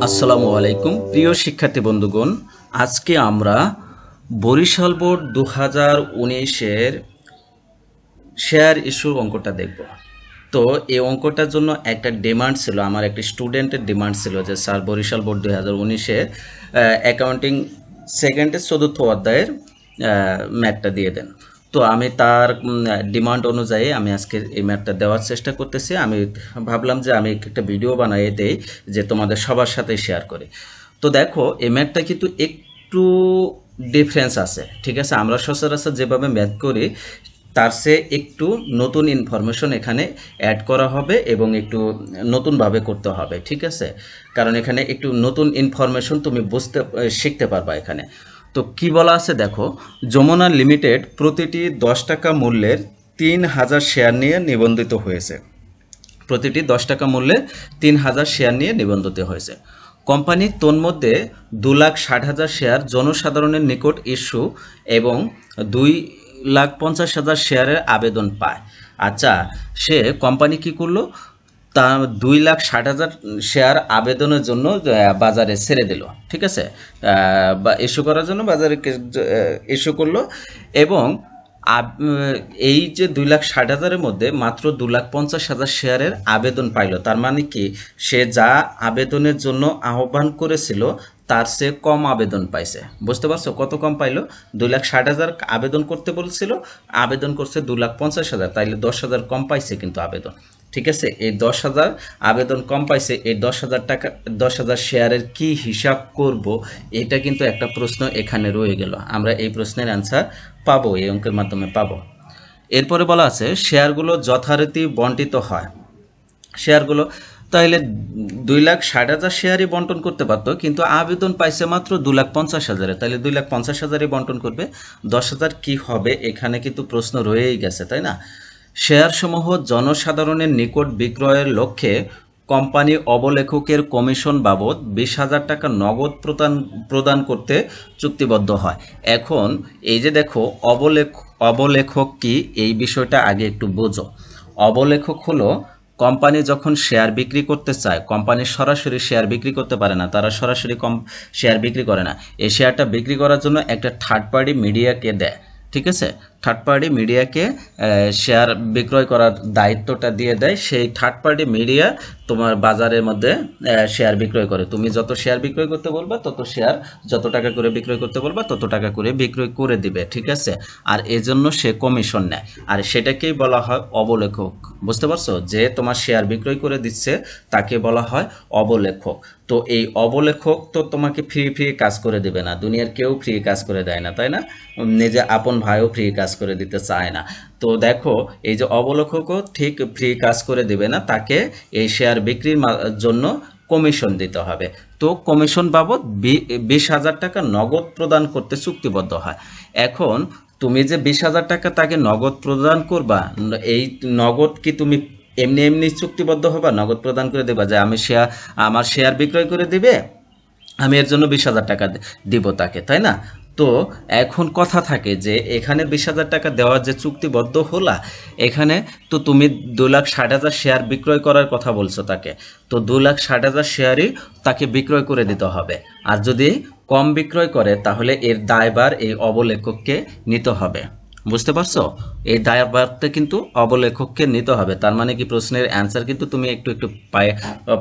আসসালামু আলাইকুম প্রিয় শিক্ষার্থী বন্ধুগণ, আজকে আমরা বরিশাল বোর্ড 2019-এর শেয়ার ইস্যুর অঙ্কটা দেখব। তো এই অঙ্কটার জন্য একটা ডিমান্ড ছিল, আমার একটা স্টুডেন্টের ডিমান্ড ছিল যে স্যার বরিশাল বোর্ড 2019-এর অ্যাকাউন্টিং সেকেন্ডের 4th অধ্যায়ের ম্যাথটা দিয়ে দেন। তো আমি তার ডিমান্ড অনুযায়ী আমি আজকে এই ম্যাথটা দেওয়ার চেষ্টা করতেছি। আমি ভাবলাম যে আমি একটা ভিডিও বানিয়ে দেই যে তোমাদের সবার সাথে শেয়ার করি। তো দেখো, এই ম্যাথটা কিন্তু একটু ডিফারেন্স আছে, ঠিক আছে? আমরা সচরাচর যেভাবে ম্যাথ করি তার চেয়ে একটু নতুন ইনফরমেশন এখানে অ্যাড করা হবে এবং একটু নতুনভাবে করতে হবে, ঠিক আছে? কারণ এখানে একটু নতুন ইনফরমেশন তুমি শিখতে পারবা এখানে। তো কি বলা আছে দেখো, যমুনা লিমিটেড প্রতিটি 10 টাকা মূল্যের 3000 শেয়ার নিয়ে নিবন্ধিত হয়েছে। প্রতিটি 10 টাকা মূল্যে 3000 শেয়ার নিয়ে নিবন্ধিত হয়েছে। কোম্পানি তন্মধ্যে 2,60,000 শেয়ার জনসাধারণের নিকট ইস্যু এবং 2,50,000 শেয়ারের আবেদন পায়। আচ্ছা, সে কোম্পানি কি করলো, তা 2,60,000 শেয়ার আবেদনের জন্য বাজারে ছেড়ে দিল, ঠিক আছে? বা ইস্যু করার জন্য বাজারে ইস্যু করলো এবং এই যে 2,60,000-এর মধ্যে মাত্র 2,50,000 শেয়ারের আবেদন পাইল। তার মানে কি, সে যা আবেদনের জন্য আহ্বান করেছিল তার চেয়ে কম আবেদন পাইছে। বুঝতে পারছো কত কম পাইলো? 2,60,000 আবেদন করতে বলছিল, আবেদন করছে 2,50,000, তাইলে 10,000 কম পাইছে কিন্তু আবেদন, ঠিক আছে? এই 10,000 আবেদন কম পাইছে, এই 10,000 টাকা 10,000 শেয়ারের কি হিসাব করব, এটা কিন্তু একটা প্রশ্ন এখানে রয়ে গেল। আমরা এই প্রশ্নের অ্যান্সার পাবো, এই অঙ্কের মাধ্যমে পাবো। এরপরে বলা আছে শেয়ারগুলো যথারীতি বন্টিত হয়। শেয়ারগুলো তাহলে 2,60,000 শেয়ারই বন্টন করতে পারতো, কিন্তু আবেদন পাইছে মাত্র 2,50,000, তাহলে 2,50,000-ই বন্টন করবে। 10,000 কি হবে, এখানে কিন্তু প্রশ্ন রয়েই গেছে, তাই না? শেয়ারসমূহ জনসাধারণের নিকট বিক্রয়ের লক্ষ্যে কোম্পানি অবলেখকের কমিশন বাবদ 20,000 টাকা নগদ প্রদান করতে চুক্তিবদ্ধ হয়। এখন এই যে দেখো, অবলেখক কি, এই বিষয়টা আগে একটু বোঝো। অবলেখক হলো কোম্পানি যখন শেয়ার বিক্রি করতে চায়, কোম্পানি সরাসরি শেয়ার বিক্রি করতে পারে না, তারা সরাসরি শেয়ার বিক্রি করে না। এই শেয়ারটা বিক্রি করার জন্য একটা থার্ড পার্টি মিডিয়াকে দেয়, ঠিক আছে? থার্ড পার্টি মিডিয়াকে শেয়ার বিক্রয় করার দায়িত্বটা দিয়ে দেয়। সেই থার্ড পার্টি মিডিয়া তোমার বাজারের মধ্যে শেয়ার বিক্রয় করে। তুমি যত শেয়ার বিক্রয় করতে বলবা তত শেয়ার, যত টাকা করে বিক্রয় করতে বলবা তত টাকা করে বিক্রয় করে দিবে, ঠিক আছে? আর এজন্য সে কমিশন নেয়, আর সেটাকেই বলা হয় অবলেখক। বুঝতে পারছো? যে তোমার শেয়ার বিক্রয় করে দিচ্ছে তাকে বলা হয় অবলেখক। তো এই অবলেখক তো তোমাকে ফ্রি কাজ করে দেবে না, দুনিয়ার কেউ ফ্রি কাজ করে দেয় না, তাই না? নিজে আপন ভাইও ফ্রি কাজ করে দিতে চায় না। তো দেখো, এই যে অবলেখকও ঠিক ফ্রি কাজ করে দেবে না, তাকে এই শেয়ার বিক্রির জন্য কমিশন দিতে হবে। তো কমিশন বাবদ 20,000 টাকা নগদ প্রদান করতে চুক্তিবদ্ধ হয়। এখন তুমি যে 20,000 টাকা তাকে নগদ প্রদান করবা, এই নগদ কি তুমি এমনি এমনি চুক্তিবদ্ধ হবা, নগদ প্রদান করে দেবা যে আমার শেয়ার বিক্রয় করে দিবে, আমি এর জন্য 20,000 টাকা দিব তাকে, তাই না? তো এখন কথা থাকে যে এখানে 20,000 টাকা দেওয়ার যে চুক্তিবদ্ধ হলা, এখানে তো তুমি 2,60,000 শেয়ার বিক্রয় করার কথা বলছো তাকে, তো 2,60,000 শেয়ারই তাকে বিক্রয় করে দিতে হবে। আর যদি কম বিক্রয় করে তাহলে এর দায়ভার এই অবলেখককে নিতে হবে। বুঝতে পারছো? এই দায়ভারটা কিন্তু অবলেখককে নিতে হবে। তার মানে কি, প্রশ্নের অ্যান্সার কিন্তু তুমি একটু একটু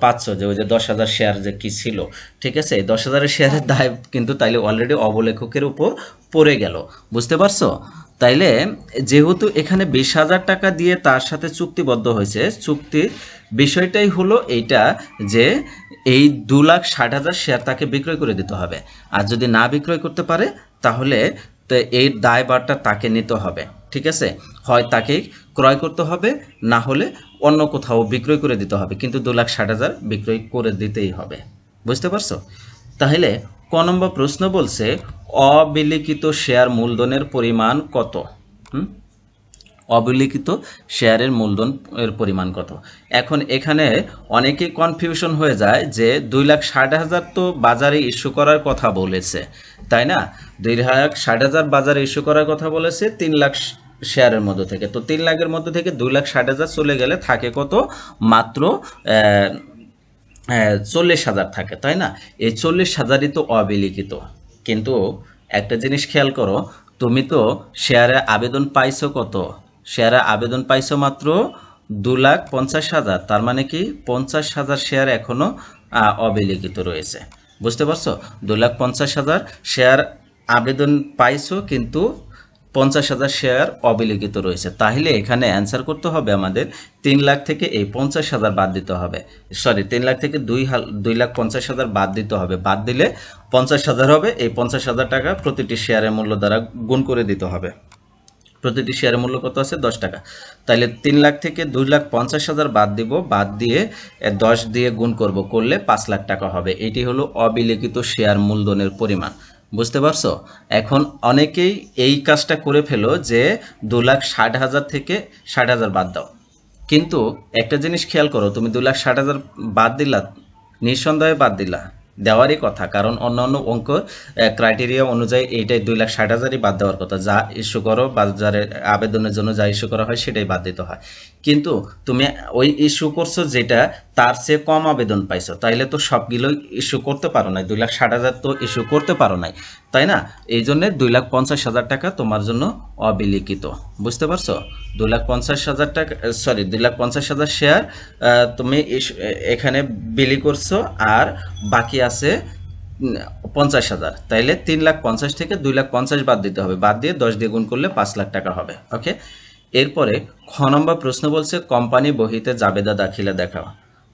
পাচ্ছ যে ওই যে 10,000 শেয়ার যে কি ছিল, ঠিক আছে? এই 10,000 শেয়ারের দায় কিন্তু তাইলে অলরেডি অবলেখকের উপর পড়ে গেল। বুঝতে পারছো? তাইলে যেহেতু এখানে 20,000 টাকা দিয়ে তার সাথে চুক্তিবদ্ধ হয়েছে, চুক্তির বিষয়টাই হলো এইটা যে এই 2,60,000 শেয়ার তাকে বিক্রয় করে দিতে হবে। আর যদি না বিক্রয় করতে পারে তাহলে তো এই দায়ভারটা তাকে নিতে হবে, ঠিক আছে? হয় তাকে ক্রয় করতে হবে, না হলে অন্য কোথাও বিক্রয় করে দিতে হবে, কিন্তু 2,60,000 বিক্রয় করে দিতেই হবে। বুঝতে পারছো? তাহলে ক নম্বর প্রশ্ন বলছে অবিলিখিত শেয়ার মূলধনের পরিমাণ কত? অবিলিখিত শেয়ারের মূলধন এর পরিমাণ কত? এখন এখানে অনেকেই কনফিউশন হয়ে যায় যে 2,60,000 তো বাজারে ইস্যু করার কথা বলেছে, তাই না? 2,60,000 বাজারে ইস্যু করার কথা বলেছে 3 লাখ শেয়ারের মধ্যে থেকে। তো 3 লাখের মধ্যে থেকে 2,60,000 চলে গেলে থাকে কত? মাত্র 40,000 থাকে, তাই না? এই 40,000ই তো অবিলিখিত। কিন্তু একটা জিনিস খেয়াল করো, তুমি তো শেয়ারে আবেদন পাইছো কত? শেয়ারে আবেদন পাইছো মাত্র 2,50,000। তার মানে কি 50,000 শেয়ার এখনো অবিলিখিত রয়েছে। বুঝতে পারছো? 2,50,000 শেয়ার আবেদন পাইছো, কিন্তু 50,000 শেয়ার অবিলিখিত রয়েছে। তাহলে এখানে অ্যান্সার করতে হবে আমাদের 3 লাখ থেকে এই 50,000 বাদ দিতে হবে। সরি, 3 লাখ থেকে 2,50,000 বাদ দিতে হবে। বাদ দিলে 50,000 হবে। এই 50,000 টাকা প্রতিটি শেয়ারের মূল্য দ্বারা গুণ করে দিতে হবে। প্রতিটি শেয়ারের মূল্য কত আছে? 10 টাকা। তাহলে 3 লাখ থেকে 2,50,000 বাদ দিব, বাদ দিয়ে 10 দিয়ে গুণ করব, করলে 5 লাখ টাকা হবে। এটি হলো অবিলিখিত শেয়ার মূলধনের পরিমাণ। বুঝতে পারছো? এখন অনেকেই এই কাজটা করে ফেলো যে 2,60,000 থেকে 60,000 বাদ দাও। কিন্তু একটা জিনিস খেয়াল করো, তুমি 2,60,000 বাদ দিলা, নিঃসন্দেহে বাদ দিলা, দেওয়ারই কথা, কারণ অন্যান্য অঙ্ক ক্রাইটেরিয়া অনুযায়ী এইটাই 2,60,000ই বাদ দেওয়ার কথা। যা ইস্যু করো বাজারে আবেদনের জন্য যা ইস্যু করা হয় সেটাই বাদ দিতে হয়। কিন্তু তুমি ওই ইস্যু করছো যেটা তার চেয়ে কম আবেদন পাইছো, তাইলে তো সবগুলোই ইস্যু করতে পারো নাই, 2,60,000 তো ইস্যু করতে পারো নাই, তাই না? এই জন্য 2,50,000 টাকা তোমার জন্য অবিলিখিত। বুঝতে পারছো? 2,50,000 টাকা, সরি, 2,50,000 শেয়ার তুমি এখানে বিলি করছো, আর বাকি আছে 50,000। তাইলে 3,50,000 থেকে 2,50,000 বাদ দিতে হবে, বাদ দিয়ে 10 দিয়ে গুণ করলে 5 লাখ টাকা হবে। ওকে। এরপরে খ নম্বর প্রশ্ন বলছে কোম্পানি বহিতে জাবেদা দাখিলা দেখাও।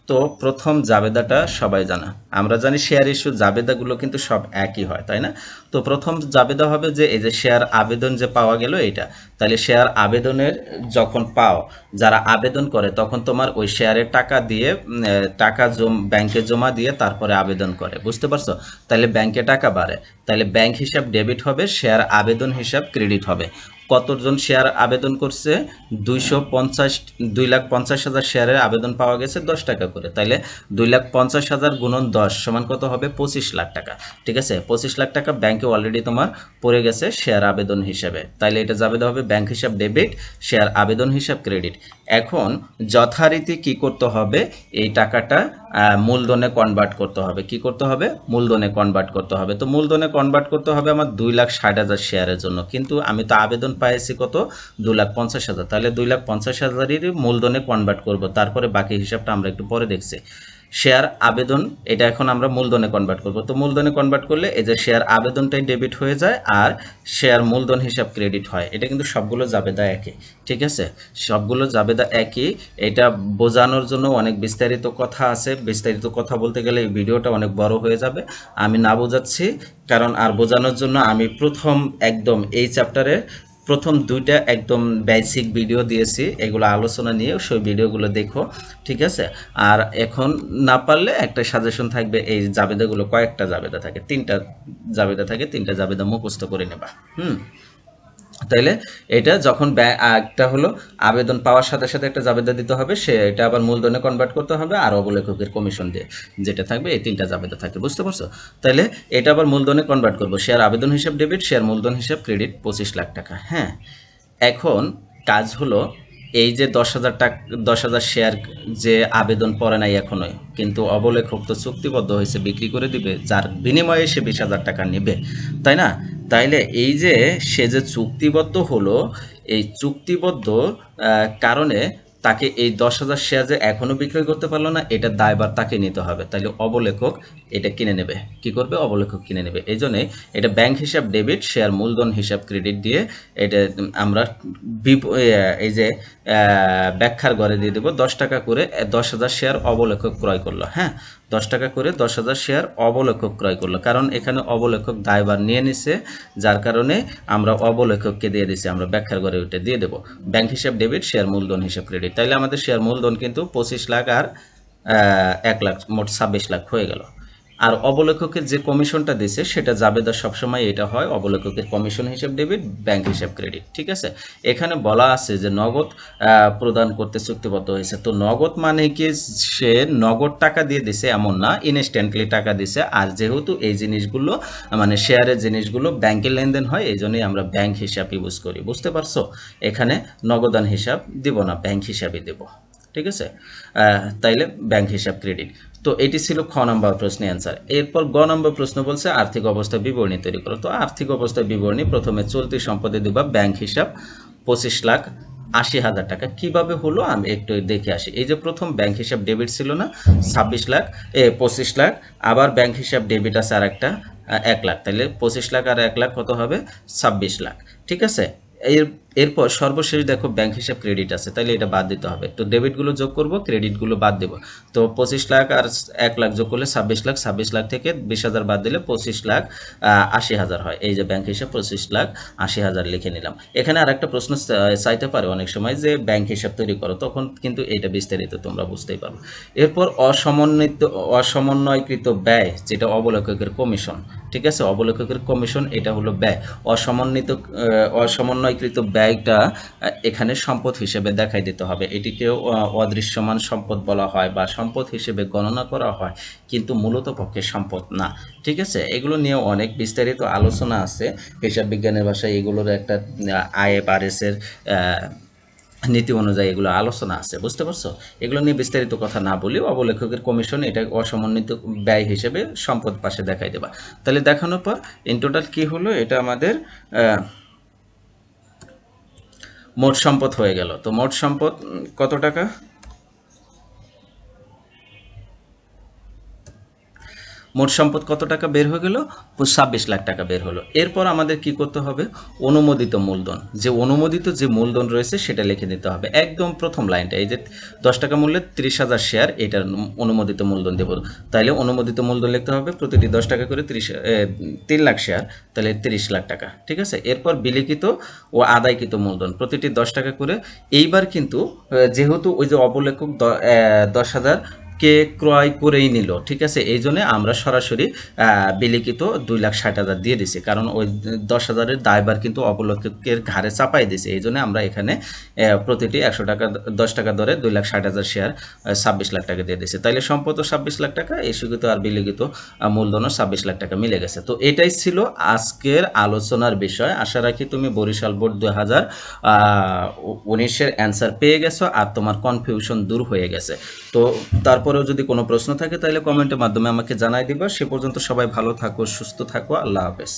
তো প্রথম জাবেদাটা সবাই জানা, আমরা জানি শেয়ার ইস্যু জাবেদাগুলো কিন্তু সব একই হয়, তাই না? তো প্রথম জাবেদা হবে যে এই যে শেয়ার আবেদন যে পাওয়া গেল এটা। তাহলে শেয়ার আবেদনের যখন পাও, যারা আবেদন করে তখন তোমার ওই শেয়ারের টাকা দিয়ে টাকা ব্যাংকে জমা দিয়ে তারপরে আবেদন করে। বুঝতে পারছো? তাহলে ব্যাংকে টাকা বাড়ে, তাহলে ব্যাংক হিসাব ডেবিট হবে, শেয়ার আবেদন হিসাব ক্রেডিট হবে। কতজন শেয়ার আবেদন করছে? 2,50,000 শেয়ারের আবেদন পাওয়া গেছে 10 টাকা করে। তাইলে 2,50,000 গুণন 10 সমান কত হবে? 25 লাখ টাকা। ঠিক আছে? 25 লাখ টাকা ব্যাংকে অলরেডি তোমার পড়ে গেছে শেয়ার আবেদন হিসাবে। তাইলে এটা যাবে হবে ব্যাংক হিসাব ডেবিট, শেয়ার আবেদন হিসাব ক্রেডিট। এখন যথারীতি কি করতে হবে? এই টাকাটা মূলধনে কনভার্ট করতে হবে। কি করতে হবে? মূলধনে কনভার্ট করতে হবে। তো মূলধনে কনভার্ট করতে হবে আমার 2,60,000 শেয়ারের জন্য, কিন্তু আমি তো আবেদন পাইছি কত? 2,50,000। তাহলে 2,50,000-এর মূলধনে কনভার্ট করব, তারপরে বাকি হিসাবটা আমরা একটু পরে দেখছি। শেয়ার আবেদন এটা এখন আমরা মূলধনে কনভার্ট করব। তো মূলধনে কনভার্ট করলে এই যে শেয়ার আবেদনটাই ডেবিট হয়ে যায় আর শেয়ার মূলধন হিসাব ক্রেডিট হয়। এটা কিন্তু সবগুলো জাবেদা একই। ঠিক আছে? সবগুলো জাবেদা একই। এটা বোঝানোর জন্য অনেক বিস্তারিত কথা আছে। বিস্তারিত কথা বলতে গেলে এই ভিডিওটা অনেক বড় হয়ে যাবে। আমি না বোঝাচ্ছি, কারণ আর বোঝানোর জন্য আমি প্রথম একদম এই চ্যাপ্টারে প্রথম 2টা একদম বেসিক ভিডিও দিয়েছি, এগুলো আলোচনা নিয়ে সেই ভিডিওগুলো দেখো। ঠিক আছে? আর এখন না পারলে একটা সাজেশন থাকবে, এই জাবেদাগুলো কয়েকটা জাবেদা থাকে, 3টা জাবেদা থাকে, 3টা জাবেদা মুখস্থ করে নেবা। তাইলে এটা যখন একটা হলো আবেদন পাওয়ার সাথে সাথে একটা জাবেদা দিতে হবে, সে এটা আবার মূলধনে কনভার্ট করতে হবে, আর অবলেখকের কমিশন দিয়ে যেটা থাকবে, এই 3টা জাবেদা থাকবে। বুঝতে পারছো? তাইলে এটা আবার মূলধনে কনভার্ট করবো, শেয়ার আবেদন হিসাব ডেবিট, শেয়ার মূলধন হিসাব ক্রেডিট, 25 লাখ টাকা। হ্যাঁ, এখন কাজ হলো এই যে 10,000 টাকা, 10,000 শেয়ার যে আবেদন পড়ে নাই এখনোই, কিন্তু অবলেখক তো চুক্তিবদ্ধ হয়েছে বিক্রি করে দিবে, যার বিনিময়ে সে 20,000 টাকা নেবে, তাই না? তাইলে এই যে সে যে চুক্তিবদ্ধ হলো, এই চুক্তিবদ্ধ কারণে তাকে এই 10,000 শেয়ার যে এখনো বিক্রয় করতে পারলো না, এটা দায়ভার তাকে নিতে হবে। তাহলে অবলেখক এটা কিনে নেবে। কি করবে? অবলেখক কিনে নেবে। এই জন্যে এটা ব্যাংক হিসাব ডেবিট, শেয়ার মূলধন হিসাব ক্রেডিট দিয়ে এটা আমরা এই যে ব্যাখ্যার ঘরে দিয়ে দেবো 10 টাকা করে 10,000 শেয়ার অবলেখক ক্রয় করলো। হ্যাঁ, 10 টাকা করে 10,000 শেয়ার অবলেখক ক্রয় করলো, কারণ এখানে অবলেখক দায়ভার নিয়ে নিছে, যার কারণে আমরা অবলেখককে দিয়ে দিছি, আমরা ব্যাখ্যার ঘরে ওইটা দিয়ে দেবো। ব্যাংক হিসাব ডেবিট, শেয়ার মূলধন হিসাব ক্রেডিট। তাইলে আমাদের শেয়ার মূলধন কিন্তু 25 লাখ আর 1 লাখ, মোট 26 লাখ হয়ে গেল। আর অবলেখকের যে কমিশনটা দিছে সেটা জাবেদা সবসময় এটা হয় অবলেখকের কমিশন হিসাব ডেবিট, ব্যাংক হিসাব ক্রেডিট। ঠিক আছে? এখানে বলা আছে যে নগদ প্রদান করতে চুক্তিবদ্ধ হয়েছে। তো নগদ মানে কি সে নগদ টাকা দিয়ে দিছে এমন না, ইনস্ট্যান্টলি টাকা দিছে। আর যেহেতু এই জিনিসগুলো মানে শেয়ারের জিনিসগুলো ব্যাংকে লেনদেন হয়, এই জন্যই আমরা ব্যাংক হিসাব ইউজ করি। বুঝতে পারছো? এখানে নগদান হিসাব দিব না, ব্যাংক হিসাবই দেব। ঠিক আছে? তাইলে ব্যাংক হিসাব ক্রেডিট। তো এটি ছিল খ নম্বর প্রশ্নের অ্যান্সার। এরপর গ নম্বর প্রশ্ন বলছে আর্থিক অবস্থা বিবরণী তৈরি করো। তো আর্থিক অবস্থা বিবরণী প্রথমে চলতি সম্পদে দিবা ব্যাংক হিসাব 25,80,000 টাকা। কিভাবে হলো আমি একটু দেখে আসি। এই যে প্রথম ব্যাংক হিসাব ডেবিট ছিল না 26 লাখ 25 লাখ, আবার ব্যাংক হিসাব ডেবিট আছে আর একটা 1 লাখ, তাহলে 25 লাখ আর 1 লাখ কত হবে 26 লাখ। ঠিক আছে, এরপর সর্বশেষ দেখো ব্যাংক হিসাব ক্রেডিট আছে, তাহলে এটা বাদ দিতে হবে। তো ডেবিটগুলো যোগ করব, ক্রেডিটগুলো বাদ দেবো। তো 25 লাখ আর 1 লাখ যোগ করলে 26 লাখ, 26 লাখ থেকে 20,000 বাদ দিলে 25,80,000 হয়। এই যে ব্যাংক হিসাব 25,80,000 লিখে নিলাম। এখানে আর একটা প্রশ্ন চাইতে পারে অনেক সময় যে ব্যাংক হিসাব তৈরি করো, তখন কিন্তু এটা বিস্তারিত তোমরা বুঝতেই পারো। এরপর অসমন্বয়কৃত ব্যয়, যেটা অবলেখকের কমিশন। ঠিক আছে, অবলেখকের কমিশন এটা হলো ব্যয়। অসমন্বয়কৃত ব্যয়টা এখানে সম্পদ হিসেবে দেখাই দিতে হবে। এটিকেও অদৃশ্যমান সম্পদ বলা হয় বা সম্পদ হিসেবে গণনা করা হয়, কিন্তু মূলত পক্ষে সম্পদ না। ঠিক আছে, এগুলো নিয়ে অনেক বিস্তারিত আলোচনা আছে হিসাব বিজ্ঞানের ভাষায়। এগুলোর একটা IFRS এর নীতি অনুযায়ী এগুলো আলোচনা আছে, বুঝতে পারছো? এগুলো নিয়ে বিস্তারিত কথা না বলেও অবলেখকের কমিশন এটা অসমন্বিত ব্যয় হিসেবে সম্পদ পাশে দেখাই দেবা। তাহলে দেখানোর পর ইন টোটাল কি হলো, এটা আমাদের মোট সম্পদ হয়ে গেল। তো মোট সম্পদ কত টাকা? মোট সম্পদ কত টাকা বের হয়ে গেল? 26 লাখ টাকা বের হলো। এরপর আমাদের কি করতে হবে? অনুমোদিত মূলধন, যে অনুমোদিত যে মূলধন রয়েছে সেটা লিখে দিতে হবে। একদম প্রথম লাইনটা, এই যে 10 টাকা মূল্যের 30,000 শেয়ার, এটার অনুমোদিত মূলধন দেব। তাইলে অনুমোদিত মূলধন লিখতে হবে প্রতিটি 10 টাকা করে 3 লাখ শেয়ার, তাহলে 30 লাখ টাকা। ঠিক আছে, এরপর বিলিখিত ও আদায়কৃত মূলধন প্রতিটি 10 টাকা করে। এইবার কিন্তু যেহেতু ওই যে অবলেখক 10,000 কে ক্রয় করেই নিল, ঠিক আছে, এই জন্য আমরা সরাসরি বিলিখিত 2,60,000 দিয়ে দিছি, কারণ ওই 10,000-এর দায়ভার কিন্তু অবলেখকের ঘাড়ে চাপাই দিছে। এই জন্য আমরা এখানে প্রতিটি 100 টাকা 10 টাকা ধরে 2,60,000 শেয়ার 26 লাখ টাকা দিয়ে দিছে। তাইলে সম্পদও 26 লাখ টাকা, এই স্বীকৃত আর বিলিখিত মূলধনও 26 লাখ টাকা মিলে গেছে। তো এটাই ছিল আজকের আলোচনার বিষয়। আশা রাখি তুমি বরিশাল বোর্ড 2019-এর অ্যান্সার পেয়ে গেছো আর তোমার কনফিউশন দূর হয়ে গেছে। তো তারপরেও যদি কোনো প্রশ্ন থাকে তাহলে কমেন্টের মাধ্যমে আমাকে জানাই দিবা। সে পর্যন্ত সবাই ভালো থাকো, সুস্থ থাকো, আল্লাহ হাফেজ।